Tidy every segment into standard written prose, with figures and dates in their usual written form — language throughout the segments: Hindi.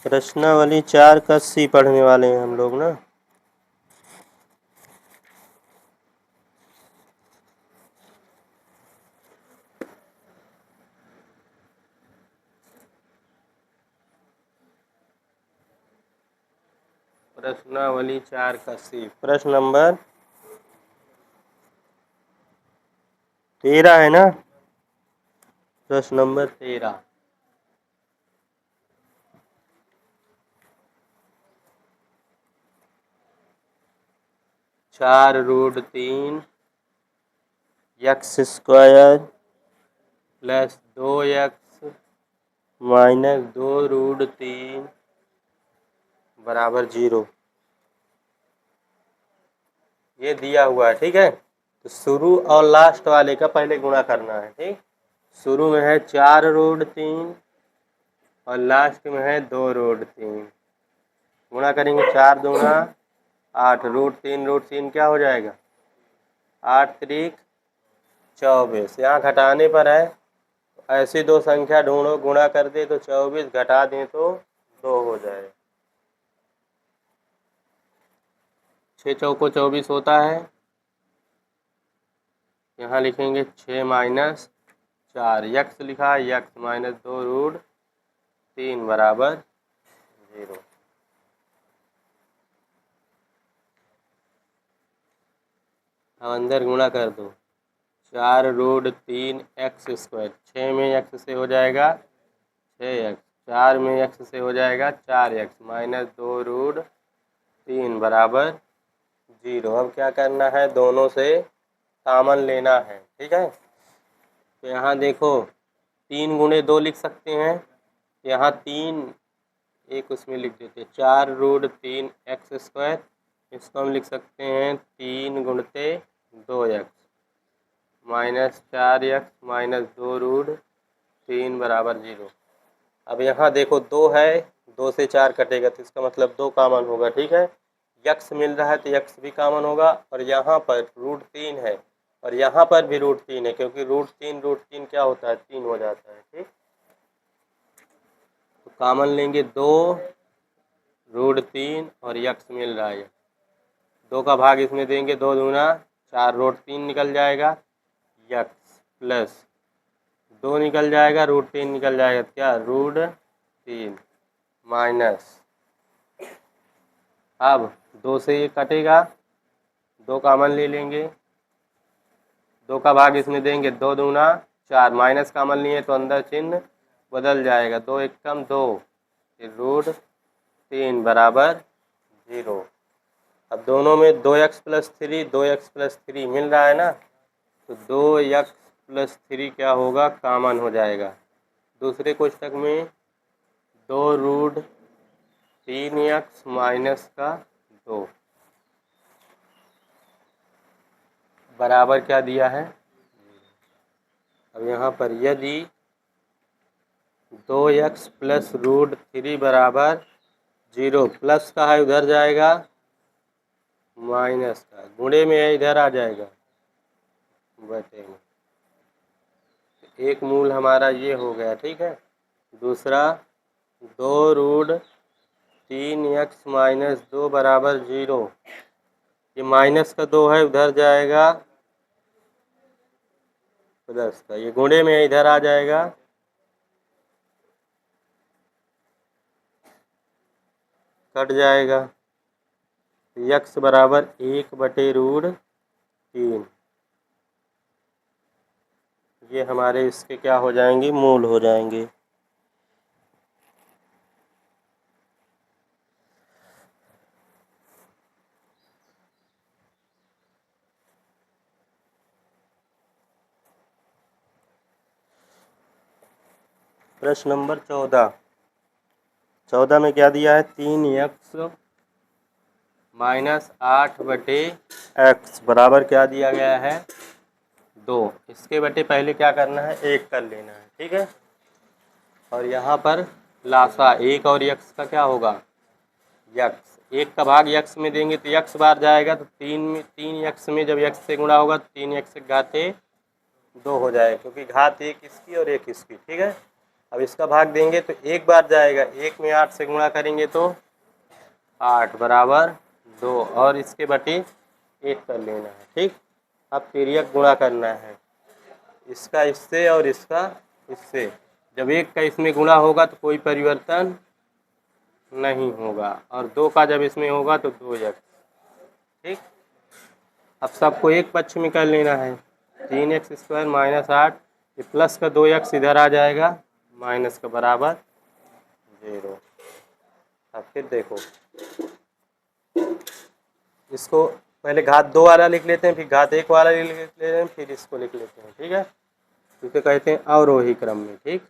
प्रश्नावली 4 का सी पढ़ने वाले हैं हम लोग ना। प्रश्नावली 4 का सी प्रश्न नंबर 13 है ना। प्रश्न नंबर 13। चार root 3 x square plus 2x minus 2 root 3 बराबर 0 ये दिया हुआ है। ठीक है, तो शुरू और लास्ट वाले का पहले गुणा करना है। ठीक, शुरू में है 4 रूट 3 और लास्ट में है 2 रूट 3। गुणा करेंगे 4 दूना 8, रूट तीन क्या हो जाएगा 8 त्रिक 24। यहाँ घटाने पर है, ऐसी दो संख्या ढूंढो, गुणा कर दे तो 24, घटा दें तो 2 हो जाए। 6 चौको 24 होता है। यहाँ लिखेंगे 6 माइनस 4, यक्स लिखा, यक्स माइनस 2 रूट 3 बराबर 0। अब अंदर गुणा कर दो, 4 रूट 3 एक्स स्क्वायर, 6 में एक्स से हो जाएगा 6x, 4 में एक्स से हो जाएगा 4x माइनस 2 रूट 3 बराबर 0। अब क्या करना है, दोनों से कॉमन लेना है। ठीक है, तो यहाँ देखो 3 गुणे 2 लिख सकते हैं, यहाँ 3 एक उसमें लिख देते, 4 रूट 3 एक्स स्क्वायर, इसको हम लिख सकते हैं 3 गुणते 2x minus 4x minus 2 root 3 बराबर 0। अब यहाँ देखो 2 है, 2 से 4 कटेगा तो इसका मतलब 2 कॉमन होगा। ठीक है, यक्स मिल रहा है तो यक्स भी कॉमन होगा, और यहाँ पर रूट 3 है और यहाँ पर भी रूट 3 है, क्योंकि रूट तीन क्या होता है 3 हो जाता है। ठीक, तो कॉमन लेंगे 2 रूट 3 और यक्स मिल रहा है, 2 का भाग इसमें देंगे, 2 दूना 4, रूट 3 निकल जाएगा, यक्स प्लस 2 निकल जाएगा, रूट 3 निकल जाएगा, क्या रूट 3 माइनस, अब 2 से ये कटेगा, 2 कॉमन ले लेंगे, 2 का भाग इसमें देंगे, 2 दूना 4, माइनस कॉमन लिए तो अंदर चिन्ह बदल जाएगा, 2 एक कम 2, रूट 3 बराबर 0। अब दोनों में 2x प्लस 3 2x प्लस 3 मिल रहा है ना, तो 2x प्लस 3 क्या होगा कॉमन हो जाएगा। दूसरे कोष्ठक में 2 रूट 3x माइनस का 2 बराबर क्या दिया है। अब यहाँ पर यदि 2x प्लस रूट 3 बराबर 0, प्लस का है उधर जाएगा, माइनस का गुणे में है इधर आ जाएगा बटे में, एक मूल हमारा ये हो गया। ठीक है, दूसरा 2 रूट 3x माइनस 2 बराबर 0, ये माइनस का 2 है उधर जाएगा प्लस का, ये गुणे में इधर आ जाएगा, कट जाएगा, यक्स बराबर 1 बटे रूट 3, ये हमारे इसके क्या हो जाएंगे मूल हो जाएंगे। प्रश्न नंबर 14 में क्या दिया है, 3x माइनस 8 बटे x बराबर क्या दिया गया है 2। इसके बटे पहले क्या करना है 1 कर लेना है। ठीक है, और यहाँ पर लासा 1 और यक्स का क्या होगा यक्स, 1 का भाग यक्स में देंगे तो यक्स बार जाएगा, तो 3 यक्स में जब यक्स से गुणा होगा तो 3 यक्स घाते 2 हो जाएगा, क्योंकि घात 1 इसकी और 1 इसकी। ठीक है, अब इसका भाग देंगे तो एक बार जाएगा, 1 में 8 से गुणा करेंगे तो 8 बराबर 2 और इसके बटे 1 कर लेना है। ठीक, अब तिर्यक गुणा करना है, इसका इससे और इसका इससे। जब 1 का इसमें गुणा होगा तो कोई परिवर्तन नहीं होगा और 2 का जब इसमें होगा तो 2x। ठीक, अब सबको एक पक्ष में कर लेना है, 3x² माइनस 8, ये प्लस का 2x इधर आ जाएगा, माइनस का बराबर 0। अब फिर देखो, इसको पहले घात 2 वाला लिख लेते हैं, फिर घात 1 वाला लिख लेते हैं, फिर इसको लिख लेते हैं। ठीक है, इसे कहते हैं अवरोही क्रम में। ठीक,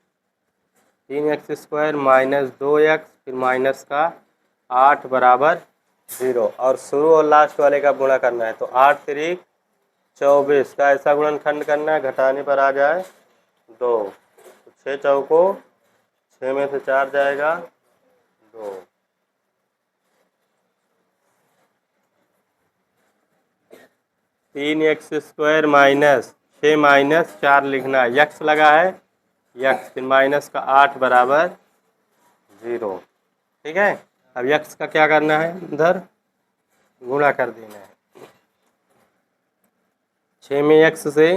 3x² माइनस 2x फिर माइनस का 8 बराबर 0 और शुरू और लास्ट वाले का गुणा करना है, तो 8 तिरिक 24 का ऐसा गुणनखंड करना है, घटाने पर आ जाए 2, तो 6 चौको 6 में से 4 जाएगा 2। 3x² माइनस 6 माइनस 4 लिखना है, यक्स लगा है यक्स, फिर माइनस का 8 बराबर 0। ठीक है, अब यक्स का क्या करना है, इधर गुणा कर देना है, 6 में x से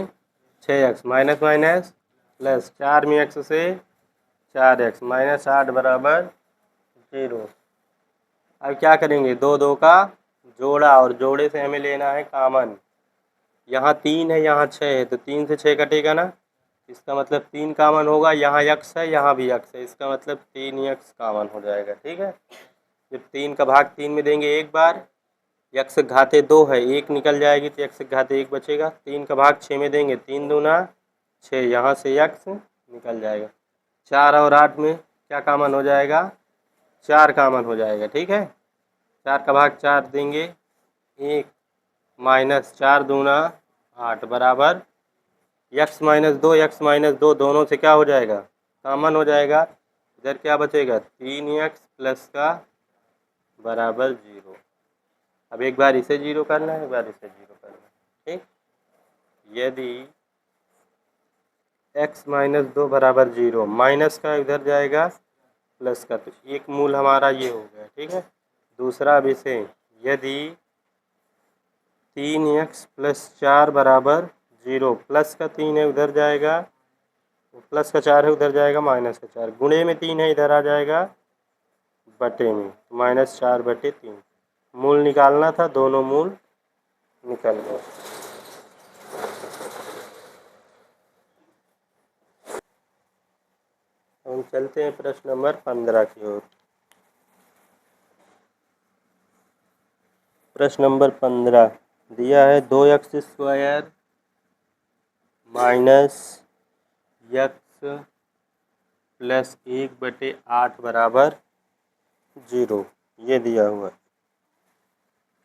6x माइनस माइनस प्लस 4 में x से 4x माइनस 8 बराबर 0। अब क्या करेंगे, 2 2 का जोड़ा और जोड़े से हमें लेना है कामन। यहाँ 3 है यहाँ 6 है, तो 3 से 6 कटेगा ना, इसका मतलब 3 कामन होगा, यहाँ x है यहाँ भी x है, इसका मतलब 3x कामन हो जाएगा। ठीक है, जब 3 का भाग 3 में देंगे एक बार, x घाते 2 है, 1 निकल जाएगी तो x घाते 1 बचेगा। 3 का भाग 6 में देंगे, 3 दूना 6, यहाँ से x निकल जाएगा। 4 और 8 में क्या कामन हो जाएगा, 4 कामन हो जाएगा। ठीक है, 4 का भाग 4 देंगे 1 माइनस 4 दूना 8 बराबर x माइनस 2 दोनों से क्या हो जाएगा, कामन हो जाएगा, इधर क्या बचेगा 3x प्लस का बराबर 0। अब एक बार इसे 0 करना है, एक बार इसे 0 करना है। ठीक, यदि x माइनस 2 बराबर 0, माइनस का इधर जाएगा प्लस का, तो एक मूल हमारा ये हो गया। ठीक है, दूसरा विषय, यदि 3x प्लस 4 बराबर 0, प्लस का 3 है उधर जाएगा, प्लस का 4 है उधर जाएगा, माइनस का 4 गुणे में 3 है इधर आ जाएगा बटे में, माइनस 4 बटे 3। मूल निकालना था, दोनों मूल निकल गए। हम चलते हैं प्रश्न नंबर 15 की ओर। प्रश्न नंबर 15 दिया है 2x² माइनस x प्लस 1 बटे 8 बराबर 0, ये दिया हुआ है।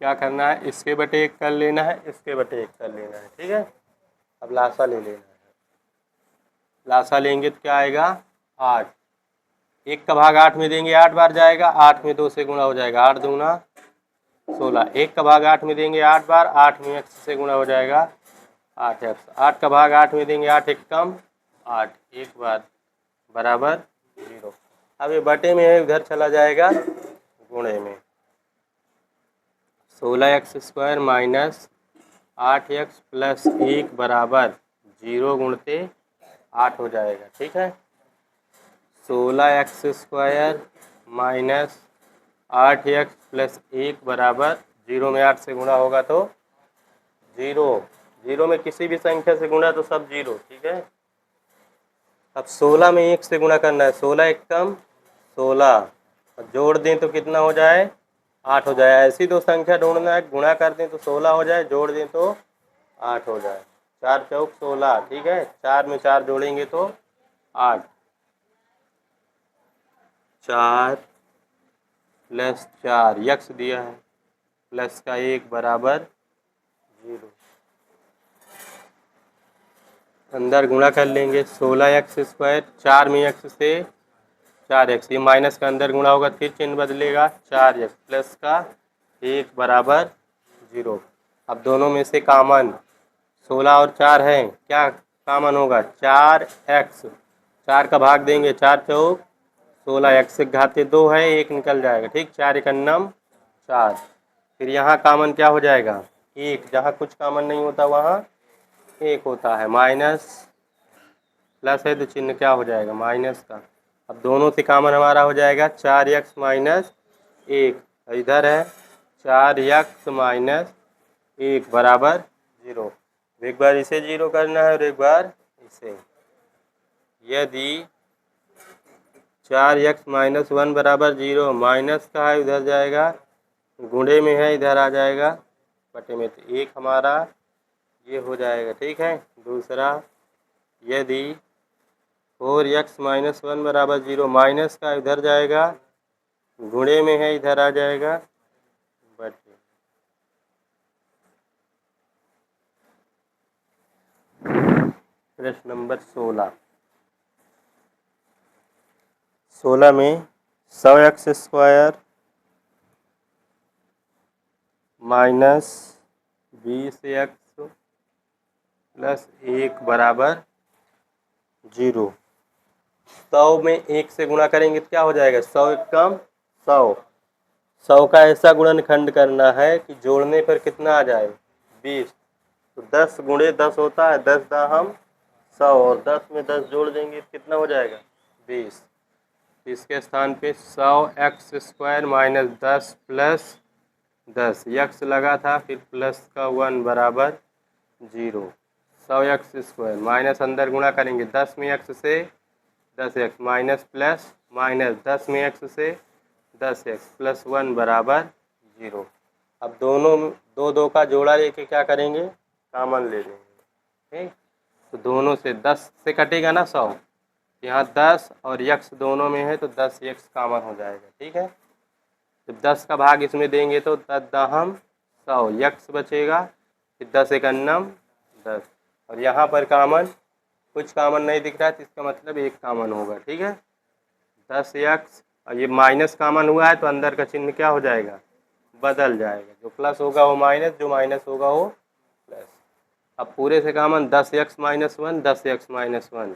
क्या करना है, इसके बटे 1 कर लेना है, इसके बटे 1 कर लेना है। ठीक है, अब लासा ले लेना है, लासा लेंगे तो क्या आएगा 8, 1 का भाग 8 में देंगे 8 बार जाएगा, 8 में 2 से गुणा हो जाएगा, 8 दूना 16, 1 का भाग 8 में देंगे 8 बार, 8 में x से गुणा हो जाएगा 8x, 8 का भाग 8 में देंगे 8 एक कम 8, एक बार बराबर 0। अब ये बटे में है, उधर चला जाएगा गुणे में, 16x² माइनस 8x प्लस 1 बराबर 0 गुणते 8 हो जाएगा। ठीक है, 16x² माइनस 8x प्लस 1 बराबर 0 में 8 से गुणा होगा तो 0, 0 में किसी भी संख्या से गुणा तो सब 0। ठीक है, अब 16 में 1 से गुणा करना है, 16 एक कम 16, जोड़ दें तो कितना हो जाए 8 हो जाए। ऐसी दो संख्या ढूंढना है, गुणा कर दें तो 16 हो जाए, जोड़ दें तो 8 हो जाए, 4 चौक 16। ठीक है, 4 में 4 जोड़ेंगे तो 8, 4 प्लस 4 यक्स दिया है, प्लस का 1 बराबर 0, अंदर गुणा कर लेंगे, 16x², 4 में x से 4x, ये माइनस का अंदर गुणा होगा, फिर चिन्ह बदलेगा, 4x प्लस का 1 बराबर 0। अब दोनों में से कामन 16 और 4 है, क्या कामन होगा 4x, 4 का भाग देंगे, 4 चौक 16, x घाते 2 है, 1 निकल जाएगा। ठीक, 4 एकन्नम 4। फिर यहाँ कामन क्या हो जाएगा? 1। जहाँ कुछ कामन नहीं होता वहाँ 1 होता है। माइनस प्लस है तो चिन्ह क्या हो जाएगा? माइनस का। अब दोनों से कामन हमारा हो जाएगा 4x माइनस 1। इधर है 4x माइनस 1 बराबर 0। एक बार इसे 0 करना है और एक बार इसे। यदि 4x माइनस 1 बराबर 0, माइनस का है उधर जाएगा, गुणे में है इधर आ जाएगा बटे में, तो 1 हमारा ये हो जाएगा। ठीक है। दूसरा, यदि 4x माइनस 1 बराबर 0, माइनस का इधर जाएगा, गुणे में है इधर आ जाएगा बटे। प्रश्न नंबर 16 में 100x square minus 20x plus 1 बराबर 0। 100 में 1 से गुणा करेंगे तो क्या हो जाएगा? 100 एक कम 100। 100 का ऐसा गुणनखंड करना है कि जोड़ने पर कितना आ जाए? 20। तो 10 गुणे 10 होता है, 10 दाहम 100, और 10 में 10 जोड़ देंगे तो कितना हो जाएगा? 20। इसके स्थान पे 100x square minus 10 plus 10, x लगा था फिर प्लस का 1 बराबर 0। 100x स्क्वायर माइनस अंदर गुणा करेंगे 10 में x से 10x माइनस प्लस माइनस 10 में x से 10x प्लस 1 बराबर 0। अब दोनों दो दो का जोड़ा लेके क्या करेंगे? कामन ले लेंगे। ठीक, तो दोनों से 10 से कटेगा ना 100, यहाँ 10 और यक्स दोनों में है तो 10 यक्स कामन हो जाएगा। ठीक है। जब 10 का भाग इसमें देंगे तो 10 दाहम 100, यक्स बचेगा, फिर 10 एकन्नम 10, और यहाँ पर कामन कुछ कामन नहीं दिख रहा है तो इसका मतलब 1 कामन होगा। ठीक है। 10 यक्स, और ये माइनस कामन हुआ है तो अंदर का चिन्ह क्या हो जाएगा? बदल जाएगा। जो प्लस होगा वो माइनस, जो माइनस होगा वो प्लस। अब पूरे से कामन 10x minus 1, 10x minus 1,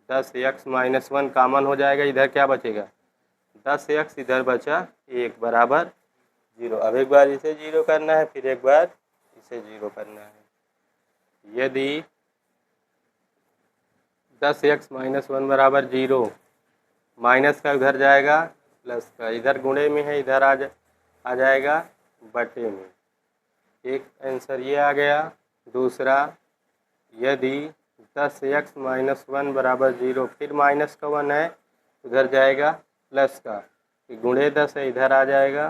10x minus 1 कामन हो जाएगा। इधर क्या बचेगा? 10x, इधर बचा 1 बराबर 0। अब एक बार इसे 0 करना है, फिर एक बार इसे 0 करना है। यदि 10x माइनस 1 बराबर 0, माइनस का उधर जाएगा, प्लस का इधर गुणे में है इधर आ जाएगा बटे में। एक आंसर ये आ गया। दूसरा, यदि 10x माइनस 1 बराबर 0, फिर माइनस का 1 है उधर जाएगा, प्लस का गुणे 10 है इधर आ जाएगा